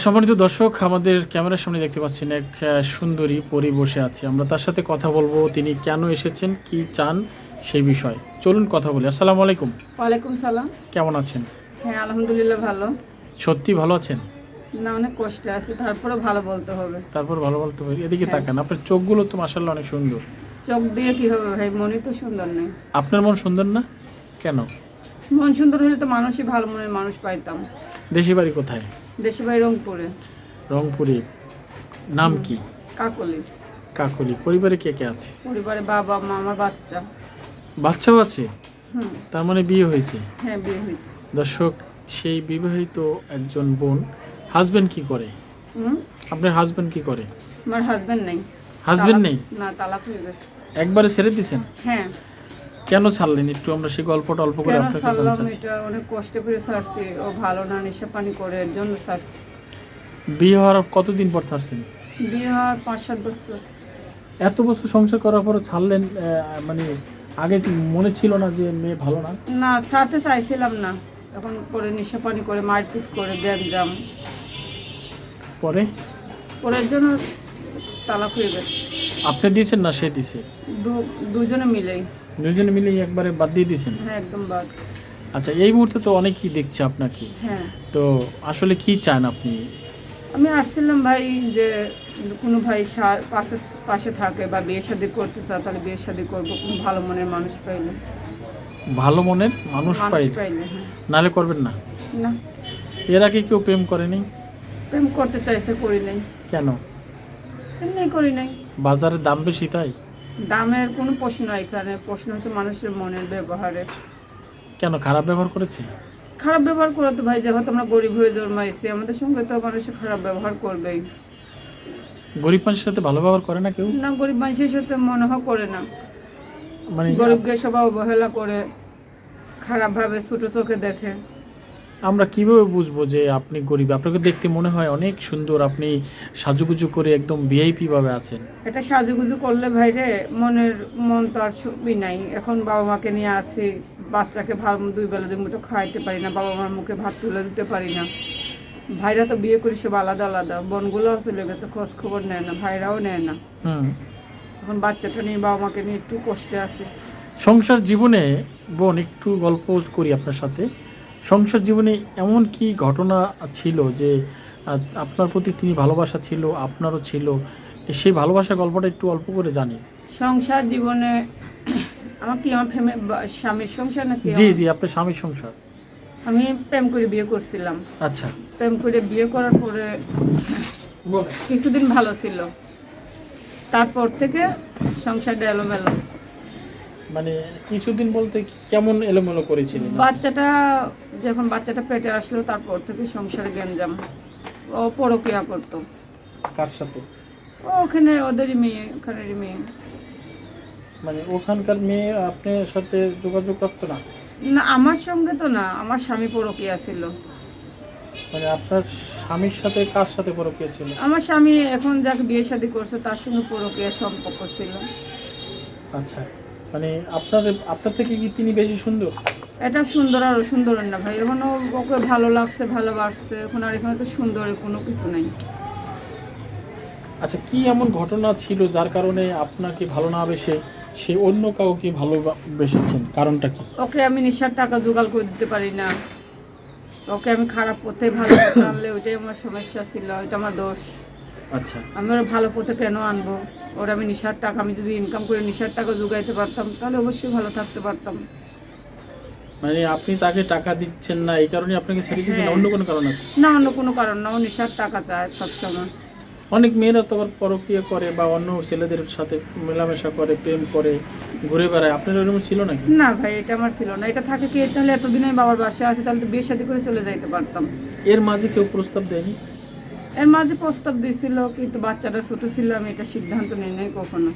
সম্মানিত দর্শক, আমাদের ক্যামেরার সামনে দেখতে পাচ্ছেন এক সুন্দরী পরী বসে আছে। আমরা তার সাথে কথা বলবো, তিনি কেন এসেছেন, কি চান সেই বিষয়ে। চলুন কথা বলি। আসসালামু আলাইকুম। ওয়ালাইকুম সালাম। কেমন আছেন? হ্যাঁ, আলহামদুলিল্লাহ ভালো। সত্যি ভালো আছেন? না, অনেক কষ্টে আছি, তারপরে ভালো বলতে হবে। তারপর ভালো বলতে পারি। এদিকে হ্যাঁ। তাকান, আপনার চোখগুলো তো মাশাআল্লাহ অনেক সুন্দর। চোখ দিয়ে কি হবে ভাই, মনই তো সুন্দর নেই। আপনার মন সুন্দর না কেন? মন সুন্দর হলে তো মানুষই ভালো মনের মানুষ পাইতাম। দেশি বাড়ি কোথায়? দেশে বাড়ি রংপুরে। রংপুরে। নাম কি? কাকলি। কাকলি। পরিবারে কে কে আছে? পরিবারে বাবা মা, আমার বাচ্চা। বাচ্চাও আছে? হুম। তার মানে বিয়ে হয়েছে? হ্যাঁ, বিয়ে হয়েছে। দর্শক, সেই বিবাহিত একজন বোন। হাজবেন্ড কি করে? হুম। আপনার হাজবেন্ড কি করে? আমার হাজবেন্ড নেই। হাজবেন্ড নেই? না, তালাক হয়ে গেছে। একবারে ছেড়ে দিয়েছেন? হ্যাঁ। কেন ছাড়লেন? একটু আমরা সেই গল্পটা অল্প করে কেন আপনার কাছে ছাড়লাম, জানতে চাচ্ছি। এটা অনেক কষ্ট করে ছাড়ছি। ও ভালো না, নেশা পানি করে, এর জন্য ছাড়ছি। বিয়ে হওয়ার কতদিন পর ছাড়ছেন? বিয়ে হওয়ার 5-7 বছর। এত বছর সংসার করার পর ছাড়লেন, মানে আগে কি মনে ছিল না যে মেয়ে ভালো না? না, ছাড়তে চাইছিলাম না। এখন পরে নেশা পানি করে, মারপিট করে, গ্যাঞ্জাম পরে পরের জন্য তালাক হয়ে গেছে। আপনি দিয়েছেন না সে দিছে? দুজনে মিলেই। দুজনে মিলেই একবারে বাদ দিয়ে দিয়েছেন? হ্যাঁ, একদম বাদ। আচ্ছা, এই মুহূর্তে তো অনেকেই দেখছে আপনাকে, হ্যাঁ। তো আসলে কি চান আপনি? আমি আসছিলাম ভাই, যে কোনো ভাই পাশে পাশে থাকে বা বিয়ে শাদী করতে চায়, তাহলে বিয়ে শাদী করবো, কোনো ভালো মনের মানুষ পাইলে। ভালো মনের মানুষ পাইলে? হ্যাঁ। নালে করবেন না? না, এর আগে কেউ প্রেম করেনি? প্রেম করতে চাইছে, করি নাই। কেন? এমনি করি নাই। বাজারের দাম বেশি তাই? দামের কোনো প্রশ্ন এখানে, প্রশ্ন হচ্ছে মানুষের মনের ব্যবহারের। কেন, খারাপ ব্যবহার করেছে? খারাপ ব্যবহার করে তো ভাই, যেহেতু আমরা গরিব হয়ে জন্মাইছি, আমাদের সঙ্গে তো মানুষের খারাপ ব্যবহার করবেই। গরিব মানুষের সাথে ভালো ব্যবহার করে না কেউ? না, গরিব মানুষের সাথে মনে হয় করে না। মানে গরিবকে সবাই অবহেলা করে, খারাপভাবে ছোট চোখে দেখে। আমরা কিভাবে বুঝবো যে আপনি গরিব? আপনাকে দেখতে মনে হয় অনেক সুন্দর, আপনি সাজুগুজু করে একদম ভিআইপি ভাবে আছেন। এটা সাজুগুজু করলে ভাই রে, মন তো আর সুখই নাই। এখন বাবা মাকে নিয়ে আছি, বাচ্চাকে ভালো 2 বেলা 2 মুঠো খাওয়াইতে পারি না, বাবা মার মুখে ভাত তুলে দিতে পারি না। ভাইরা তো বিয়ে করি সব আলাদা আলাদা, বোনগুলোও চলে গেছে, খোঁজ খবর নেয় না, ভাইরাও নেয় না। এখন বাচ্চাটা নিয়ে, বাবা মাকে নিয়ে একটু কষ্টে আছে। সংসার জীবনে বোন, একটু গল্প করি আপনার সাথে। সংসার জীবনে এমন কি ঘটনা ছিল যে আপনার প্রতি তিনি ভালোবাসা ছিল, আপনারও ছিল, সেই ভালোবাসার গল্পটা একটু অল্প করে জানি। সংসার জীবনে আমার কি, আমার স্বামীর সংসার নাকি? জি জি, আপনার স্বামীর সংসার। আমি প্রেম করে বিয়ে করছিলাম। আচ্ছা। প্রেম করে বিয়ে করার পরে কিছুদিন ভালো ছিল, তারপর থেকে সংসারটা এলোমেলো। মানে কিছুদিন বলতে কেমন এলোমেলো করেছিলেন? যখন বাচ্চাটা পেটে আসলো, তারপর থেকে সংসারে গ্যাঞ্জাম। ও পরকীয়া করতো। কার সাথে? ওখানে ওদেরই মেয়ে, ওখানেরই মেয়ে। মানে ওখানকার মেয়ে আপনার সাথে যোগাযোগ রাখতো না? না, আমার সঙ্গে তো না, আমার স্বামী পরকীয়া ছিল। মানে আপনার স্বামীর সাথে কার সাথে পরকীয়া ছিল? আমার স্বামী এখন যাকে বিয়ে শাদী করছে, তার সঙ্গে পরকীয়া সম্পর্ক ছিল। আচ্ছা, মানে আপনার থেকে কি তিনি বেশি সুন্দর? এটা সুন্দর আর সুন্দর না ভাই, এখন ওকে ভালো লাগছে, ভালোবাসছে, এখন আর এখানে তো সুন্দরের কোনো কিছু নাই। আচ্ছা, কি এমন ঘটনা ছিল যার কারণে আপনাকে ভালো না বেসে সে অন্য কাউকে ভালোবেসেছেন? কারণটা কি? ওকে আমি নেশার টাকা জোগাড় করে দিতে পারি না, ওকে আমি খারাপ পথে ভালো পথে আনলে ওইটাই আমার সমস্যা ছিল, ওইটা আমার দোষ। আচ্ছা। আমি ওরা ভালো পথে কেন আনবো? ওরা আমি নেশার টাকা, আমি যদি ইনকাম করে নেশার টাকা জোগাইতে পারতাম, তাহলে অবশ্যই ভালো থাকতে পারতাম। মানে আপনি তাকে টাকা দিচ্ছেন না, এই কারণে আপনাকে ছেড়ে দিয়েছেন? হ্যাঁ। অন্য কোনো কারণ আছে? না, অন্য কোনো কারণ না, ও নেশার টাকা চায় সবসময়। অনেক মেয়েরা তো আবার পরকীয়া করে বা অন্য ছেলেদের সাথে মেলামেশা করে, প্রেম করে, ঘুরে বেড়ায়। আপনার ওরকম ছিল নাকি? না ভাই, এটা আমার ছিল না। এটা থাকে কি, তাহলে এতদিন আমি বাবার বাসায় আছে, তাহলে তো বিয়ে শাদী করে চলে যাইতে পারতাম। এর মাঝে কেউ প্রস্তাব দেয়নি? এর মাঝে প্রস্তাব দিয়েছিল, কিন্তু বাচ্চাটা ছোট ছিল, আমি এটা সিদ্ধান্ত নিই নাই কখনো।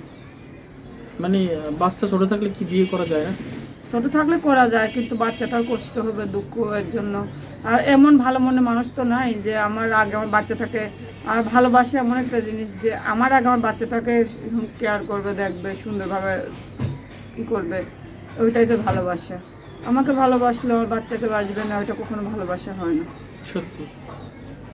মানে বাচ্চা ছোট থাকলে কি বিয়ে করা যায় না? ছোট থাকলে করা যায়, কিন্তু বাচ্চাটার কষ্ট হবে, দুঃখ এর জন্য। আর এমন ভালো মনে মানুষ তো নাই যে আমার আগে আমার বাচ্চাটাকে, আর ভালোবাসে এমন একটা জিনিস যে আমার আগে আমার বাচ্চাটাকে কেয়ার করবে, দেখবে, সুন্দরভাবে ই করবে, ওইটাই তো ভালোবাসা। আমাকে ভালোবাসলে আমার বাচ্চাকে বাঁচবে না, ওইটা কখনো ভালোবাসা হয় না। সত্যি?